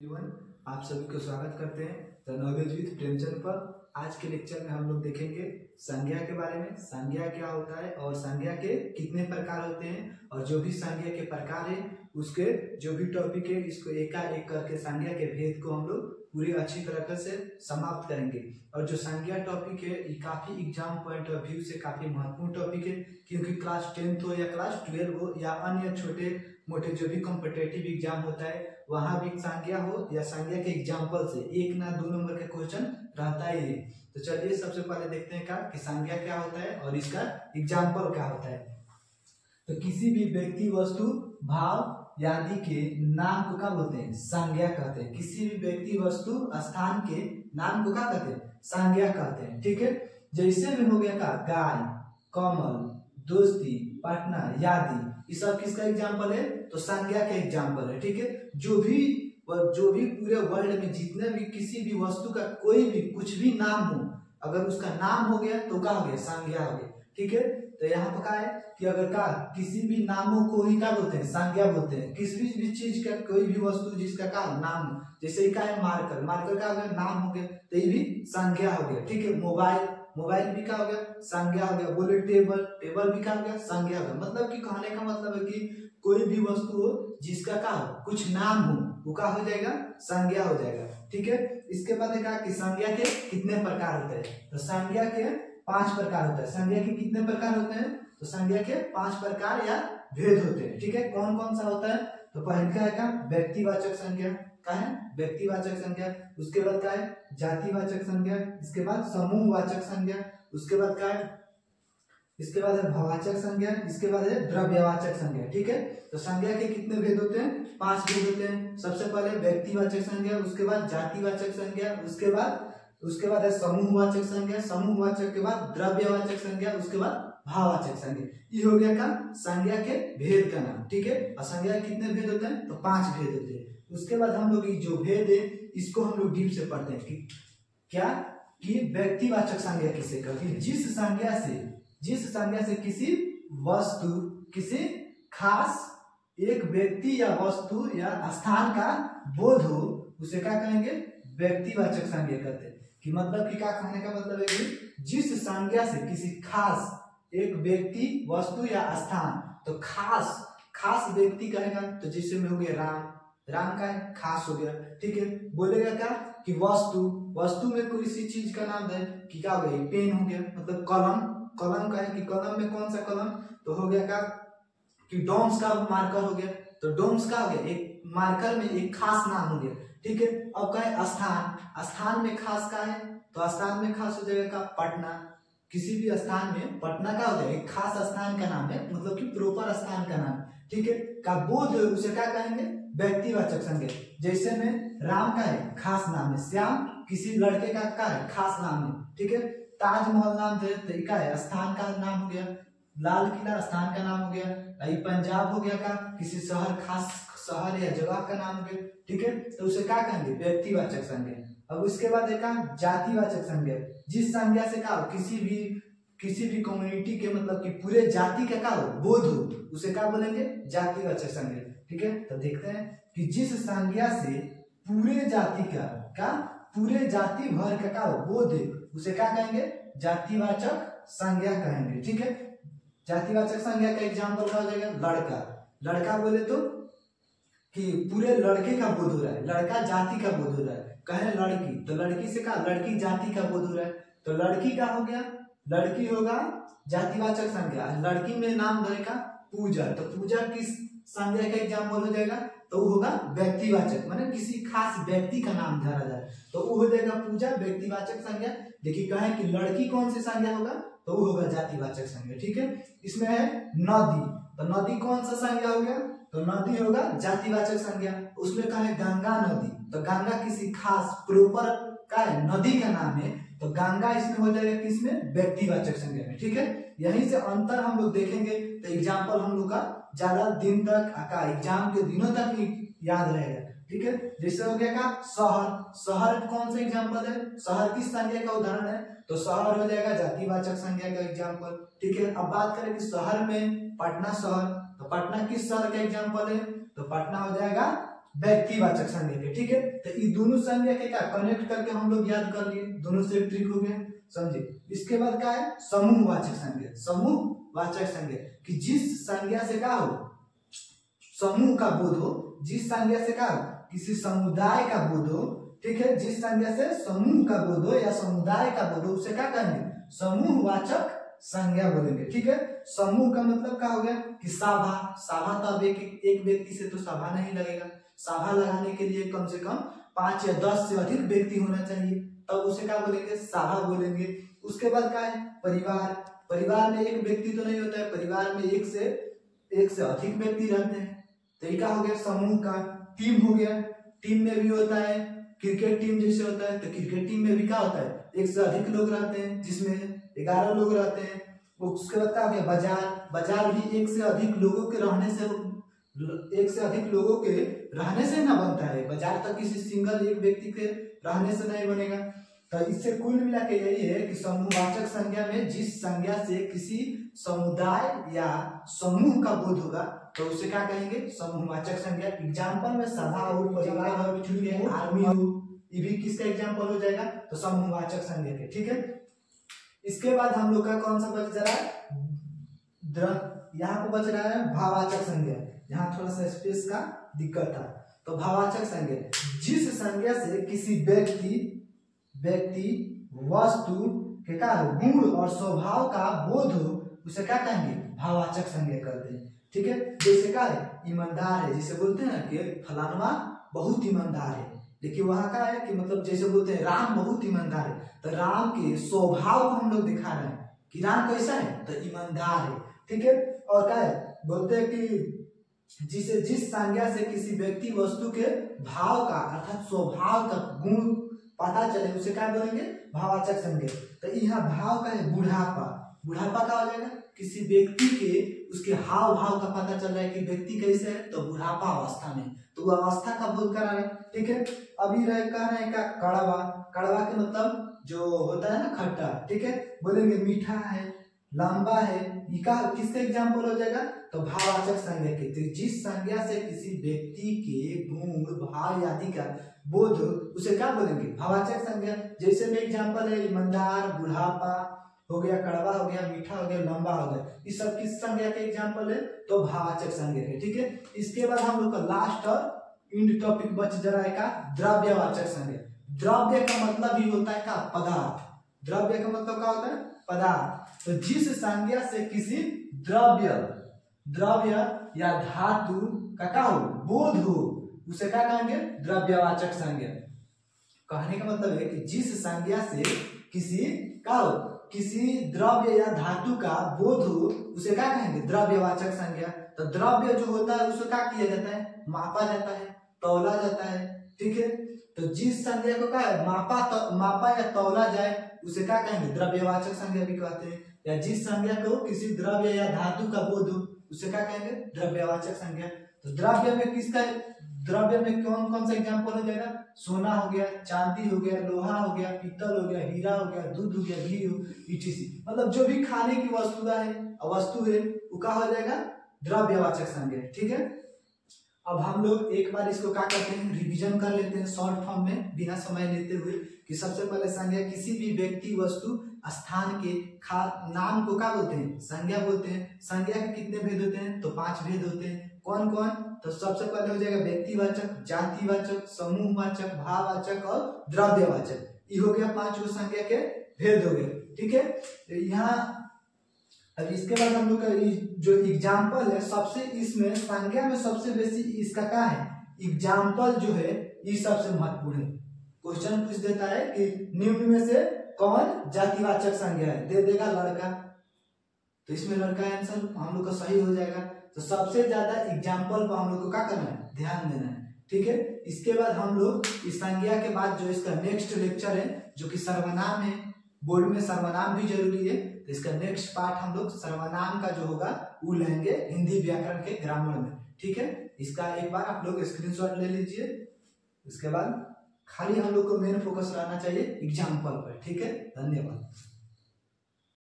Everyone, आप सभी को स्वागत करते हैं द नॉलेज विद प्रेमचंद पर। आज के लेक्चर में हम लोग देखेंगे संज्ञा के बारे में। संज्ञा क्या होता है और संज्ञा के कितने प्रकार होते हैं, और जो भी संज्ञा के प्रकार है उसके जो भी टॉपिक है इसको एक करके संज्ञा के भेद को हम लोग पूरी अच्छी तरह से समाप्त करेंगे। और जो संज्ञा टॉपिक है ये काफी एग्जाम पॉइंट ऑफ व्यू से काफी महत्वपूर्ण टॉपिक है, क्योंकि क्लास 10th हो या क्लास 12 हो या अन्य छोटे मोटे जो भी कॉम्पिटेटिव एग्जाम होता है वहां भी संज्ञा हो या संज्ञा के एग्जाम्पल से 1 ना 2 नंबर का क्वेश्चन रहता ही है। तो चलिए सबसे पहले देखते हैं कि संज्ञा क्या होता है और इसका एग्जाम्पल क्या होता है। तो किसी भी व्यक्ति, वस्तु, भाव आदि के नाम को क्या बोलते हैं? संज्ञा कहते हैं। किसी भी व्यक्ति, वस्तु, स्थान के नाम को क्या कहते हैं? संज्ञा कहते हैं। ठीक है, जैसे में हो गया का गाय, कमल, दोस्ती, पटना, आदि, ये सब किसका एग्जाम्पल है? तो संज्ञा के एग्जाम्पल है। ठीक है, जो भी पूरे वर्ल्ड में जितने भी किसी भी वस्तु का कोई भी कुछ भी नाम हो, अगर उसका नाम हो गया तो क्या हो गया? संज्ञा हो गया। ठीक है, तो यहाँ पर क्या है कि अगर का किसी भी नामों को ही क्या बोलते हैं? संज्ञा बोलते हैं। किसी भी चीज का कोई भी वस्तु जिसका का नाम, जैसे क्या है मार्कर, मार्कर का अगर नाम हो गया तो ये भी संज्ञा हो गया। ठीक है, मोबाइल, मोबाइल भी क्या हो गया? संज्ञा हो गया। बोले टेबल, टेबल भी क्या हो गया? संज्ञा हो गया। मतलब कि कहने का मतलब है कि कोई भी वस्तु हो जिसका का कुछ नाम हो वो क्या हो जाएगा? संज्ञा हो जाएगा। ठीक है, इसके बाद कहा कि संज्ञा के कितने प्रकार होते हैं? तो संज्ञा के 5 प्रकार होता है। संज्ञा के कितने प्रकार होते हैं? तो संज्ञा के 5 प्रकार या भेद होते हैं। ठीक है, कौन कौन सा होता है? तो पहले का व्यक्तिवाचक संज्ञा, क्या है? व्यक्तिवाचक संज्ञा। उसके बाद क्या है? जातिवाचक संज्ञा। इसके बाद समूहवाचक संज्ञा। उसके बाद क्या है? इसके बाद है भाववाचक संज्ञा। इसके बाद है द्रव्यवाचक संज्ञा। ठीक है, तो संज्ञा के कितने भेद होते हैं? 5 भेद होते हैं। सबसे पहले व्यक्तिवाचक संज्ञा, उसके बाद जातिवाचक संज्ञा, उसके बाद है समूहवाचक संज्ञा, समूहवाचक के बाद द्रव्यवाचक संज्ञा, उसके बाद भाववाचक संज्ञा। ये हो गया का संज्ञा के भेद का नाम। ठीक है, और संज्ञा के कितने भेद होते हैं? तो 5 भेद होते हैं। उसके बाद हम लोग जो भेद है इसको हम लोग डीप से पढ़ते हैं कि क्या कि व्यक्तिवाचक संज्ञा किसे कहते हैं? जिस संज्ञा से किसी वस्तु, किसी खास एक व्यक्ति या वस्तु या स्थान का बोध हो उसे क्या कहेंगे? व्यक्तिवाचक संज्ञा कहते हैं। कि मतलब कि क्या कहने का मतलब है कि जिस संज्ञा से किसी खास एक व्यक्ति, वस्तु या स्थान, तो खास व्यक्ति कहेगा तो जैसे में हो गया राम, राम का है खास हो गया। ठीक है, बोलेगा क्या कि वस्तु में कोई सी चीज का नाम है कि क्या हो गया? पेन हो गया। मतलब कलम, कलम का है कि कलम में कौन सा कलम, तो हो गया का कि डोम्स का मार्कर हो गया। तो डोम्स का हो गया एक मार्कर में एक खास नाम हो गया। ठीक है, अब क्या है? स्थान में खास का है तो स्थान में खास हो जाएगा का पटना। किसी भी स्थान में पटना का हो जाएगा एक खास स्थान का नाम है, मतलब कि प्रॉपर स्थान का नाम। ठीक है, का बोध उसे क्या कहेंगे? व्यक्तिवाचक संज्ञा। जैसे में राम का है खास नाम है, श्याम किसी लड़के का है खास नाम है। ठीक है, ताजमहल नाम तरीका है स्थान का नाम हो गया, लाल किला स्थान का नाम हो गया, पंजाब हो गया का किसी शहर, खास शहर या जगह का नाम हो गया। ठीक है, तो उसे क्या कहेंगे? व्यक्तिवाचक संज्ञा। अब उसके बाद एक जातिवाचक संज्ञा। जिस संज्ञा से क्या किसी भी कम्युनिटी के मतलब कि पूरे जाति का क्या बोध हो उसे क्या बोलेंगे? जातिवाचक संज्ञा। ठीक है, तो देखते हैं कि जिस संज्ञा से पूरे जाति का पूरे जाति भर का क्या बोध है उसे क्या कहेंगे? जातिवाचक संज्ञा कहेंगे। ठीक है, जातिवाचक संज्ञा का एग्जाम्पल क्या हो जाएगा? लड़का बोले तो कि पूरे लड़के का बोध हो रहा है, लड़का जाति का बोध हो रहा है। कहे लड़की तो लड़की से क्या? लड़की जाति का बोध हो रहा है। तो लड़की का हो गया, लड़की होगा जातिवाचक संज्ञा। लड़की में नाम धरेगा पूजा, तो पूजा किस संज्ञा का एग्जाम्पल हो जाएगा? तो वो होगा व्यक्तिवाचक, माने किसी खास व्यक्ति का नाम धरा जाए तो वो हो जाएगा पूजा, व्यक्तिवाचक संज्ञा। देखिए कहे कि लड़की कौन सी संज्ञा होगा? तो वो होगा जातिवाचक संज्ञा। ठीक है, इसमें है नदी, तो नदी कौन सा संज्ञा हो गया? तो नदी होगा जातिवाचक संज्ञा। उसमें कहा है गंगा नदी, तो गंगा किसी खास प्रॉपर का है नदी का नाम है, तो गंगा इसमें हो जाएगा किसमें? व्यक्तिवाचक संज्ञा में। ठीक है, यहीं से अंतर हम लोग देखेंगे तो एग्जाम्पल हम लोग का ज्यादा दिन तक का एग्जाम के दिनों तक ही याद रहेगा। ठीक है, जैसे हो गया का शहर कौन सा एग्जाम्पल है? शहर किस संज्ञा का उदाहरण है? तो शहर हो जाएगा जातिवाचक संज्ञा का एग्जाम्पल। ठीक है, अब बात करें कि शहर में पटना शहर, तो पटना किस शहर का एग्जाम्पल है? तो पटना हो जाएगा व्यक्तिवाचक संज्ञा के। ठीक है, ये दोनों संज्ञा के क्या कनेक्ट करके हम लोग याद कर लिए, दोनों से ट्रिक हो गया, समझे। इसके बाद क्या है समूहवाचक संज्ञा। समूहवाचक संज्ञा कि जिस संज्ञा से क्या हो समूह का बोध हो, जिस संज्ञा से क्या किसी समुदाय का बोध हो, ठीक है, जिस संज्ञा से समूह का बोध हो या समुदाय का बोध हो उसे क्या कहेंगे समूहवाचक संज्ञा बोलेंगे, ठीक है। समूह का मतलब क्या हो गया कि साभा, साभा तो अब एक व्यक्ति से तो साभा नहीं लगेगा, साभा लगाने के लिए कम से कम 5 या 10 से अधिक व्यक्ति होना चाहिए, तब उसे क्या बोलेंगे साभा बोलेंगे। उसके बाद क्या है परिवार, परिवार में एक व्यक्ति तो नहीं होता है, परिवार में एक से अधिक व्यक्ति रहते हैं, तो ये क्या हो गया समूह का। टीम हो गया, टीम में भी होता है, क्रिकेट टीम जैसे होता है तो क्रिकेट टीम में भी क्या होता है एक से अधिक लोग रहते हैं, जिसमें 11 लोग रहते हैं। उसके बाद क्या हो गया बाजार, बाजार भी एक से अधिक लोगों के रहने से ना बनता है, बाजार तक किसी सिंगल एक व्यक्ति के रहने से नहीं बनेगा। तो इससे कुल मिला के यही है कि समूहवाचक संज्ञा में जिस संज्ञा से किसी समुदाय या समूह का बोध होगा तो उसे क्या कहेंगे समूहवाचक संज्ञा। एग्जाम्पल में सभा और परिवार और आर्मी हो, ये भी किसका एग्जाम्पल हो जाएगा तो समूहवाचक संज्ञा के, ठीक है। इसके बाद हम लोग का कौन सा बच जा रहा है, यहाँ पे बच रहा है भाववाचक संज्ञा। यहाँ थोड़ा सा स्पेस का दिक्कत था, तो भाववाचक संज्ञा जिस संज्ञा से किसी व्यक्ति वस्तु के क्या गुण और स्वभाव का बोध हो उसे क्या कहेंगे भाववाचक संज्ञा करते हैं, ठीक है। जैसे क्या है ईमानदार है, जिसे बोलते हैं ना कि फलाना बहुत ईमानदार है, लेकिन वहां क्या है कि मतलब जैसे बोलते हैं राम बहुत ईमानदार है, तो राम के स्वभाव को हम लोग दिखा रहे हैं कि राम कैसा है तो ईमानदार है, ठीक है। और क्या है बोलते हैं कि जिस संज्ञा से किसी व्यक्ति वस्तु के भाव का अर्थात स्वभाव का गुण पता चले उसे क्या बोलेंगे भाववाचक संज्ञा। तो यहाँ भाव का है बुढ़ापा, बुढ़ापा का हो जाएगा किसी व्यक्ति के उसके हाव भाव का पता चल रहा है कि व्यक्ति कैसे है तो बुढ़ापा अवस्था में, तो वो अवस्था का बोध करा रहे, ठीक है। अभी रहे कह रहे हैं क्या कड़वा, कड़वा के मतलब जो होता है ना खट्टा, ठीक है, बोलेंगे मीठा है लंबा है, ये किसका एग्जाम्पल हो जाएगा तो भाववाचक संज्ञा के। तो जिस संज्ञा से किसी व्यक्ति के गुण भाव आदि का बोध उसे क्या बोलेंगे भाववाचक संज्ञा। जैसे में एग्जाम्पल है ईमानदार, बुढ़ापा हो गया, कड़वा हो गया, मीठा हो गया, लंबा हो गया, ये सब किस संज्ञा के एग्जाम्पल है तो भाववाचक संज्ञा के, ठीक है। इसके बाद हम लोग का लास्ट और इंड टॉपिक बच जा रहा है का द्रव्यवाचक संज्ञा। द्रव्य का मतलब ही होता है का पदार्थ, द्रव्य का मतलब क्या होता है पदार्थ। तो जिस संज्ञा से किसी द्रव्य या धातु का क्या हो बोध हो उसे क्या कहेंगे द्रव्यवाचक संज्ञा। कहने का मतलब है कि जिस संज्ञा से किसी द्रव्य या धातु का बोध हो उसे क्या कहेंगे द्रव्यवाचक संज्ञा। तो द्रव्य जो होता है उसको क्या किया जाता है मापा जाता है, तौला जाता है, ठीक है। तो जिस संज्ञा को क्या है मापा या तौला जाए उसे क्या कहेंगे द्रव्यवाचक संज्ञा भी कहते हैं। या जिस संज्ञा को किसी द्रव्य या धातु का बोध हो उसे क्या कहेंगे द्रव्यवाचक संज्ञा। तो द्रव्य में कौन कौन सा एग्जाम्पल हो जाएगा सोना हो गया, चांदी हो गया, लोहा हो गया, पीतल हो गया, हीरा हो गया, दूध हो गया, घी हो, etc। मतलब जो भी खाने की वस्तु है वो क्या हो जाएगा द्रव्यवाचक संज्ञा, ठीक है। अब हम लोग एक बार इसको क्या करते हैं रिवीजन कर लेते हैं शॉर्ट फॉर्म में बिना समय लेते हुए कि सबसे पहले संज्ञा किसी भी व्यक्ति वस्तु स्थान के नाम को क्या बोलते हैं संज्ञा बोलते हैं। संज्ञा के कितने भेद होते हैं तो 5 भेद होते हैं। कौन कौन तो सबसे पहले हो जाएगा व्यक्तिवाचक, जातिवाचक, समूहवाचक, भाववाचक और द्रव्यवाचक। ये हो गया 5 संज्ञा के भेद हो गए, ठीक है। यहाँ अब इसके बाद हम लोग का जो एग्जाम्पल है सबसे इसमें संज्ञा में सबसे बेसी इसका क्या है एग्जाम्पल जो है ये सबसे महत्वपूर्ण है। क्वेश्चन पूछ देता है कि निम्न में से कौन जातिवाचक संज्ञा है, दे देगा लड़का, तो इसमें लड़का आंसर हम लोग का सही हो जाएगा। तो सबसे ज्यादा एग्जाम्पल पर हम लोग को क्या करना है ध्यान देना है, ठीक है। इसके बाद हम लोग इस संज्ञा के बाद जो इसका नेक्स्ट लेक्चर है जो कि सर्वनाम है, बोर्ड में सर्वनाम भी जरूरी है, तो इसका नेक्स्ट पार्ट हम लोग सर्वनाम का जो होगा वो लेंगे हिंदी व्याकरण के ग्रामर में, ठीक है। इसका एक बार आप लोग स्क्रीनशॉट ले लीजिए। इसके बाद खाली हम लोग को मेन फोकस रहना चाहिए एग्जाम्पल पर, ठीक है। धन्यवाद।